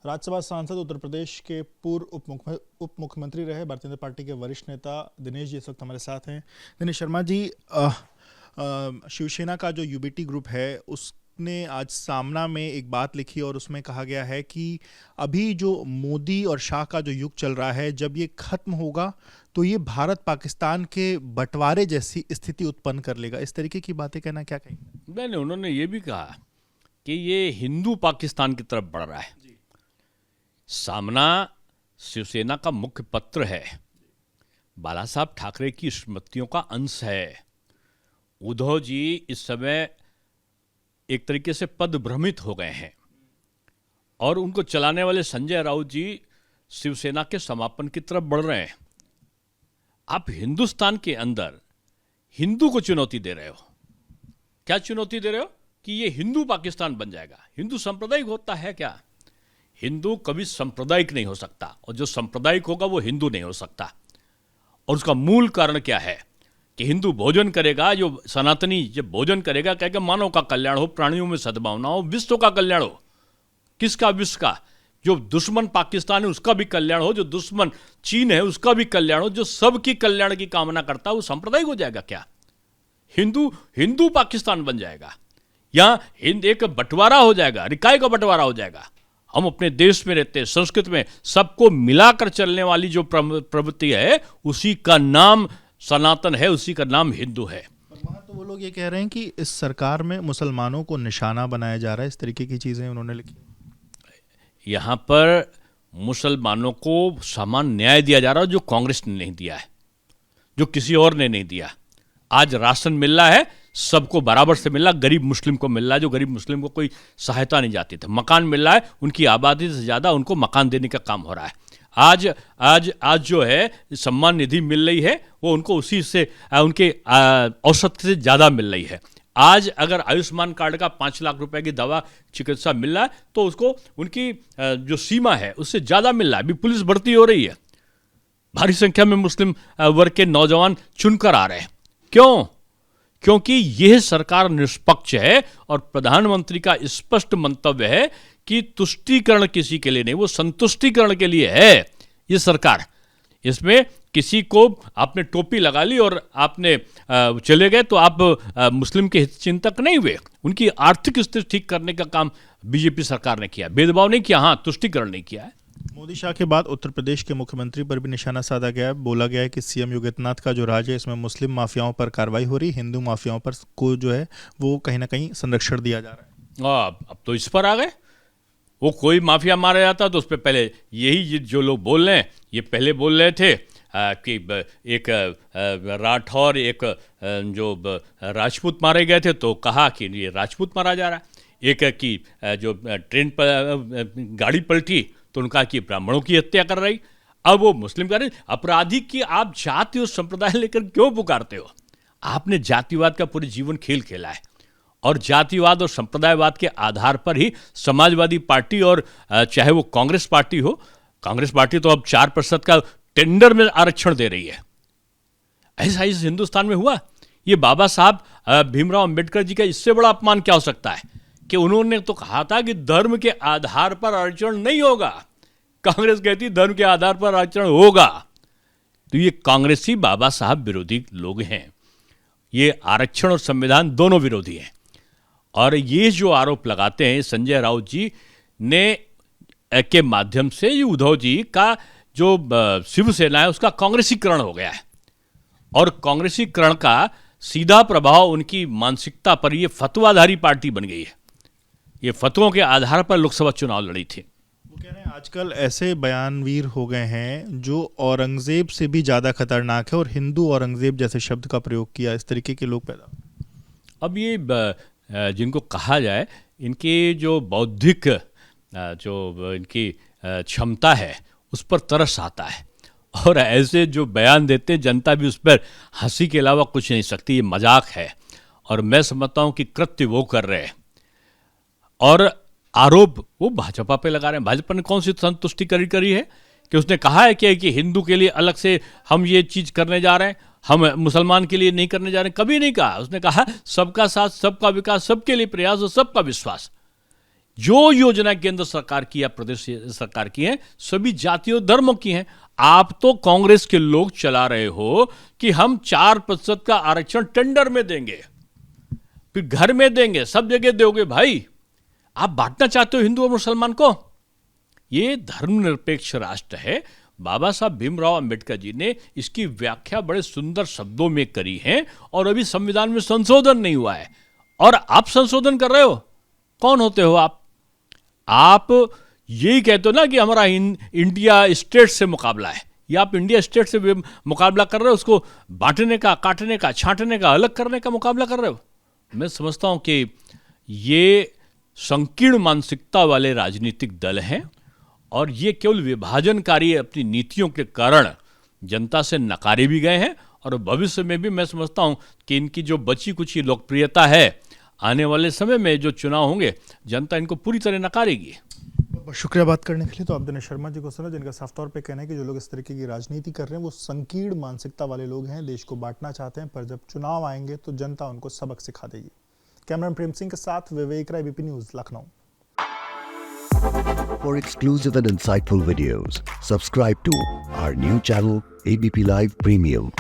राज्यसभा सांसद उत्तर प्रदेश के पूर्व उप मुख्यमंत्री रहे भारतीय जनता पार्टी के वरिष्ठ नेता दिनेश जी इस वक्त हमारे साथ हैं। दिनेश शर्मा जी, शिवसेना का जो यूबीटी ग्रुप है उसने आज सामना में एक बात लिखी और उसमें कहा गया है कि अभी जो मोदी और शाह का जो युग चल रहा है, जब ये खत्म होगा तो ये भारत पाकिस्तान के बंटवारे जैसी स्थिति उत्पन्न कर लेगा। इस तरीके की बातें कहना क्या कहेंगे? नहीं, उन्होंने ये भी कहा कि ये हिंदू पाकिस्तान की तरफ बढ़ रहा है। सामना शिवसेना का मुख्य पत्र है, बाला साहब ठाकरे की स्मृतियों का अंश है। उद्धव जी इस समय एक तरीके से पदभ्रमित हो गए हैं और उनको चलाने वाले संजय राउत जी शिवसेना के समापन की तरफ बढ़ रहे हैं। आप हिंदुस्तान के अंदर हिंदू को चुनौती दे रहे हो। क्या चुनौती दे रहे हो? कि ये हिंदू पाकिस्तान बन जाएगा। हिंदू सांप्रदायिक होता है क्या? हिंदू कभी सांप्रदायिक नहीं हो सकता, और जो सांप्रदायिक होगा वो हिंदू नहीं हो सकता। और उसका मूल कारण क्या है कि हिंदू भोजन करेगा, जो सनातनी जब भोजन करेगा कहेगा मानव का कल्याण हो, प्राणियों में सद्भावना हो, विश्व का कल्याण हो। किसका? विश्व का। जो दुश्मन पाकिस्तान है उसका भी कल्याण हो, जो दुश्मन चीन है उसका भी कल्याण हो, जो सबकी कल्याण की कामना करता है वो सांप्रदायिक हो जाएगा क्या? हिंदू पाकिस्तान बन जाएगा, या एक बंटवारा हो जाएगा, रिकाई का बंटवारा हो जाएगा। हम अपने देश में रहते हैं, संस्कृति में सबको मिलाकर चलने वाली जो प्रवृत्ति है उसी का नाम सनातन है, उसी का नाम हिंदू है। वहाँ तो वो लोग ये कह रहे हैं कि इस सरकार में मुसलमानों को निशाना बनाया जा रहा है, इस तरीके की चीजें उन्होंने लिखी। यहाँ पर मुसलमानों को समान न्याय दिया जा रहा है जो कांग्रेस ने नहीं दिया है, जो किसी और ने नहीं दिया। आज राशन मिल रहा है, सबको बराबर से मिल रहा। गरीब मुस्लिम को मिल रहा है, जो गरीब मुस्लिम को कोई सहायता नहीं जाती थी। मकान मिल रहा है, उनकी आबादी से ज़्यादा उनको मकान देने का काम हो रहा है। आज जो है सम्मान निधि मिल रही है वो उनको उसी से उनके औसत से ज़्यादा मिल रही है। आज अगर आयुष्मान कार्ड का 5 लाख रुपए की दवा चिकित्सा मिल रहा है तो उसको उनकी जो सीमा है उससे ज़्यादा मिल रहा है। अभी पुलिस भर्ती हो रही है, भारी संख्या में मुस्लिम वर्ग के नौजवान चुनकर आ रहे हैं। क्यों? क्योंकि यह सरकार निष्पक्ष है और प्रधानमंत्री का स्पष्ट मंतव्य है कि तुष्टीकरण किसी के लिए नहीं, वो संतुष्टीकरण के लिए है ये सरकार। इसमें किसी को आपने टोपी लगा ली और आपने चले गए तो आप मुस्लिम के हित चिंतक नहीं हुए। उनकी आर्थिक स्थिति ठीक करने का काम बीजेपी सरकार ने किया, भेदभाव नहीं किया, हाँ तुष्टीकरण नहीं किया है। मोदी शाह के बाद उत्तर प्रदेश के मुख्यमंत्री पर भी निशाना साधा गया है। बोला गया है कि सीएम योगी आदित्यनाथ का जो राज है इसमें मुस्लिम माफियाओं पर कार्रवाई हो रही, हिंदू माफियाओं पर को जो है वो कहीं ना कहीं संरक्षण दिया जा रहा है। अब तो इस पर आ गए। वो कोई माफिया मारा जाता तो उस पर पहले यही जो लोग बोल रहे हैं ये पहले बोल रहे थे कि एक राठौर एक जो राजपूत मारे गए थे तो कहा कि ये राजपूत मारा जा रहा है। एक की जो ट्रेन पर गाड़ी पलटी तो उनका कि ब्राह्मणों की हत्या कर रही। अब वो मुस्लिम कर रहे। अपराधी की आप जाति और संप्रदाय लेकर क्यों पुकारते हो? आपने जातिवाद का पूरे जीवन खेल खेला है और जातिवाद और संप्रदायवाद के आधार पर ही समाजवादी पार्टी और चाहे वो कांग्रेस पार्टी हो, कांग्रेस पार्टी तो अब 4% का टेंडर में आरक्षण दे रही है। ऐसा इस हिंदुस्तान में हुआ? ये बाबा साहब भीमराव अंबेडकर जी का इससे बड़ा अपमान क्या हो सकता है कि उन्होंने तो कहा था कि धर्म के आधार पर आरक्षण नहीं होगा। कांग्रेस कहती धर्म के आधार पर आरक्षण होगा। तो ये कांग्रेसी बाबा साहब विरोधी लोग हैं, ये आरक्षण और संविधान दोनों विरोधी हैं। और ये जो आरोप लगाते हैं संजय राउत जी ने के माध्यम से ये उद्धव जी का जो शिवसेना है उसका कांग्रेसीकरण हो गया है और कांग्रेसीकरण का सीधा प्रभाव उनकी मानसिकता पर, ये फतवाधारी पार्टी बन गई है। ये फतवों के आधार पर लोकसभा चुनाव लड़ी थी। वो कह रहे हैं आजकल ऐसे बयानवीर हो गए हैं जो औरंगजेब से भी ज़्यादा खतरनाक है और हिंदू औरंगजेब जैसे शब्द का प्रयोग किया, इस तरीके के लोग पैदा। अब ये जिनको कहा जाए इनकी जो बौद्धिक जो इनकी क्षमता है उस पर तरस आता है और ऐसे जो बयान देते हैं जनता भी उस पर हंसी के अलावा कुछ नहीं सकती। ये मजाक है और मैं समझता हूँ कि कृत्य वो कर रहे हैं और आरोप वो भाजपा पे लगा रहे हैं। भाजपा ने कौन सी संतुष्टि करी है कि उसने कहा है कि हिंदू के लिए अलग से हम ये चीज़ करने जा रहे हैं, हम मुसलमान के लिए नहीं करने जा रहे हैं? कभी नहीं कहा। उसने कहा सबका साथ, सबका विकास, सबके लिए प्रयास और सबका विश्वास। जो योजना केंद्र सरकार की या प्रदेश सरकार की है सभी जातियों धर्मों की हैं। आप तो कांग्रेस के लोग चला रहे हो कि हम 4% का आरक्षण टेंडर में देंगे, फिर घर में देंगे, सब जगह दोगे। भाई आप बांटना चाहते हो हिंदू और मुसलमान को? ये धर्मनिरपेक्ष राष्ट्र है। बाबा साहब भीमराव अंबेडकर जी ने इसकी व्याख्या बड़े सुंदर शब्दों में करी है और अभी संविधान में संशोधन नहीं हुआ है और आप संशोधन कर रहे हो। कौन होते हो आप? आप यही कहते हो ना कि हमारा इंडिया स्टेट से मुकाबला है, या आप इंडिया स्टेट से मुकाबला कर रहे हो, उसको बांटने का, काटने का, छांटने का, अलग करने का मुकाबला कर रहे हो। मैं समझता हूं कि ये संकीर्ण मानसिकता वाले राजनीतिक दल हैं और ये केवल विभाजनकारी अपनी नीतियों के कारण जनता से नकारे भी गए हैं और भविष्य में भी मैं समझता हूं कि इनकी जो बची कुची लोकप्रियता है आने वाले समय में जो चुनाव होंगे जनता इनको पूरी तरह नकारेगी। बहुत शुक्रिया बात करने के लिए। तो आप दिनेश शर्मा जी को सुना, जिनका साफ तौर पे कहना है कि जो लोग इस तरीके की राजनीति कर रहे हैं वो संकीर्ण मानसिकता वाले लोग हैं, देश को बांटना चाहते हैं, पर जब चुनाव आएंगे तो जनता उनको सबक सिखा देगी। कैमरामैन प्रेम सिंह के साथ Vivek Rai, ABP news, Lucknow. For exclusive and insightful videos, subscribe to our new channel ABP Live Premium.